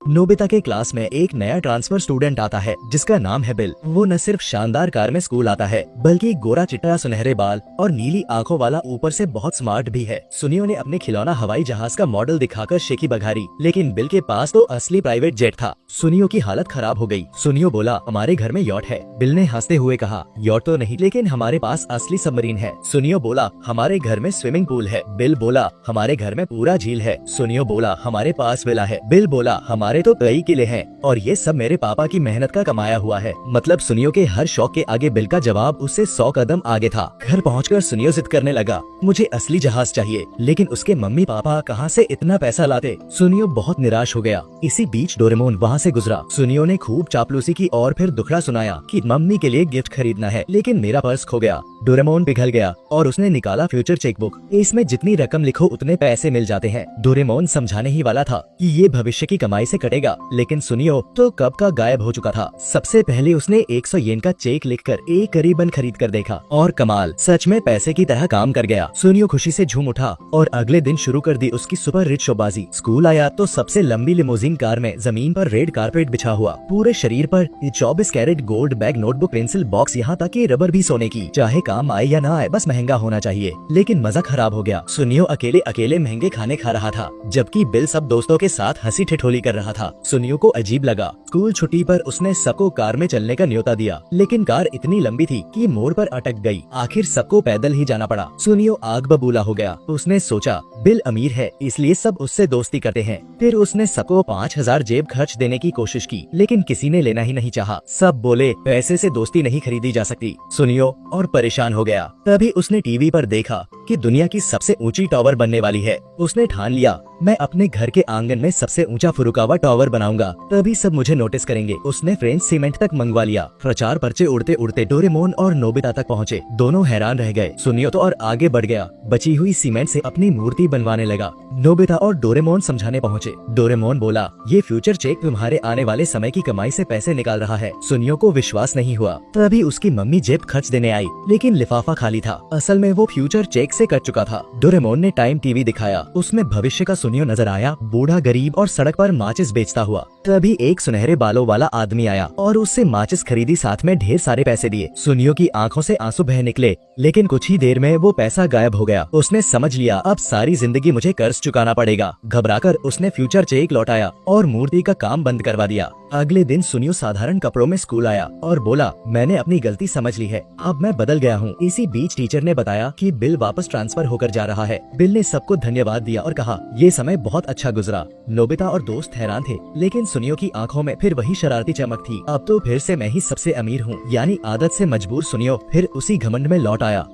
Nobita के class में एक नया ट्रांसफर स्टूडेंट आता है जिसका नाम है बिल। वो न सिर्फ शानदार कार में स्कूल आता है बल्कि गोरा चिट्टा सुनहरे बाल और नीली आंखों वाला ऊपर से बहुत स्मार्ट भी है। सुनियो ने अपने खिलौना हवाई जहाज का मॉडल दिखाकर शेखी बघारी, लेकिन बिल के पास तो असली प्राइवेट जेट था। सुनियो की हालत खराब हो गई। सुनियो बोला, हमारे घर में यॉट है। बिल ने हंसते हुए कहा, यॉट तो नहीं लेकिन हमारे पास असली सबमरीन है। सुनियो बोला, हमारे घर में स्विमिंग पूल है। बिल बोला, हमारे घर में पूरा झील है। सुनियो बोला, हमारे पास विला है। बिल बोला, हमारे तो कई किले हैं और ये सब मेरे पापा की मेहनत का कमाया हुआ है। मतलब सुनियो के हर शौक के आगे बिल का जवाब उससे 100 कदम आगे था। घर पहुंचकर सुनियो जिद करने लगा, मुझे असली जहाज चाहिए। लेकिन उसके मम्मी पापा कहां से इतना पैसा लाते। सुनियो बहुत निराश हो गया। इसी बीच डोरेमोन वहां से गुजरा। सुनियो ने खूब चापलूसी की और फिर दुखड़ा सुनाया कि मम्मी के लिए गिफ्ट खरीदना है लेकिन मेरा पर्स खो गया। डोरेमोन पिघल गया और उसने निकाला फ्यूचर चेकबुक। इसमें जितनी रकम लिखो उतने पैसे मिल जाते हैं। डोरेमोन समझाने ही वाला था कि ये भविष्य की कमाई से कटेगा, लेकिन सुनियो तो कब का गायब हो चुका था। सबसे पहले उसने 100 येन का चेक लिखकर एक करीबन खरीद कर देखा और कमाल, सच में पैसे की तरह काम कर गया। सुनियो खुशी से झूम उठा और अगले दिन शुरू कर दी उसकी सुपर रिच शोबाजी। स्कूल आया तो सबसे लंबी लिमोजिन कार में जमीन पर रेड कारपेट बिछा हुआ। पूरे शरीर पर 24 carat gold bag, notebook, pencil box, यहाँ तक कि रबर भी सोने की। चाहे काम आए या ना आए बस महंगा होना चाहिए। लेकिन मजा खराब हो गया। सुनियो अकेले अकेले महंगे खाने खा रहा था जबकि बिल सब दोस्तों के साथ हंसी ठिठोली कर रहा था। सुनियो को अजीब लगा। स्कूल छुट्टी पर उसने सबको कार में चलने का न्योता दिया, लेकिन कार इतनी लंबी थी कि मोड़ पर अटक गई। आखिर सबको पैदल ही जाना पड़ा। सुनियो आग बबूला हो गया। उसने सोचा बिल अमीर है इसलिए सब उससे दोस्ती करते हैं। फिर उसने सबको 5000 जेब खर्च देने की कोशिश की, लेकिन किसी ने लेना ही नहीं चाहा। सब बोले पैसे से दोस्ती नहीं खरीदी जा सकती। सुनियो और परेशान हो गया। तभी उसने टीवी पर देखा कि दुनिया की सबसे ऊंची टावर बनने वाली है। उसने ठान लिया, मैं अपने घर के आंगन में सबसे ऊंचा फुरुकावा टावर बनाऊंगा, तभी सब मुझे नोटिस करेंगे। उसने फ्रेंच सीमेंट तक मंगवा लिया। प्रचार पर्चे उड़ते उड़ते डोरेमोन और नोबिता तक पहुँचे। दोनों हैरान रह गए। सुनियो तो और आगे बढ़ गया। बची हुई सीमेंट से अपनी मूर्ति बनवाने लगा। नोबिता और डोरेमोन समझाने पहुँचे। डोरेमोन बोला, ये फ्यूचर चेक तुम्हारे आने वाले समय की कमाई से पैसे निकाल रहा है। सुनियो को विश्वास नहीं हुआ। तभी उसकी मम्मी जेब खर्च देने आई, लेकिन लिफाफा खाली था। असल में वो फ्यूचर चेक से कट चुका था। डोरेमोन ने टाइम टीवी दिखाया। उसमें भविष्य का सुनियो नजर आया, बूढ़ा, गरीब और सड़क पर माचिस बेचता हुआ। तभी एक सुनहरे बालों वाला आदमी आया और उससे माचिस खरीदी, साथ में ढेर सारे पैसे दिए। सुनियो की आंखों से आंसू बह निकले, लेकिन कुछ ही देर में वो पैसा गायब हो गया। उसने समझ लिया अब सारी जिंदगी मुझे कर्ज चुकाना पड़ेगा। घबराकर उसने फ्यूचर चेक लौटाया और मूर्ति का काम बंद करवा दिया। अगले दिन सुनियो साधारण कपड़ों में स्कूल आया और बोला, मैंने अपनी गलती समझ ली है, अब मैं बदल गया हूँ। इसी बीच टीचर ने बताया कि बिल वापस ट्रांसफर होकर जा रहा है। बिल ने सबको धन्यवाद दिया और कहा, ये समय बहुत अच्छा गुजरा। नोबिता और दोस्त हैरान थे, लेकिन सुनियो की आंखों में फिर वही शरारती चमक थी। अब तो फिर से मैं ही सबसे अमीर हूँ। यानी आदत से मजबूर सुनियो फिर उसी घमंड में लौट आया।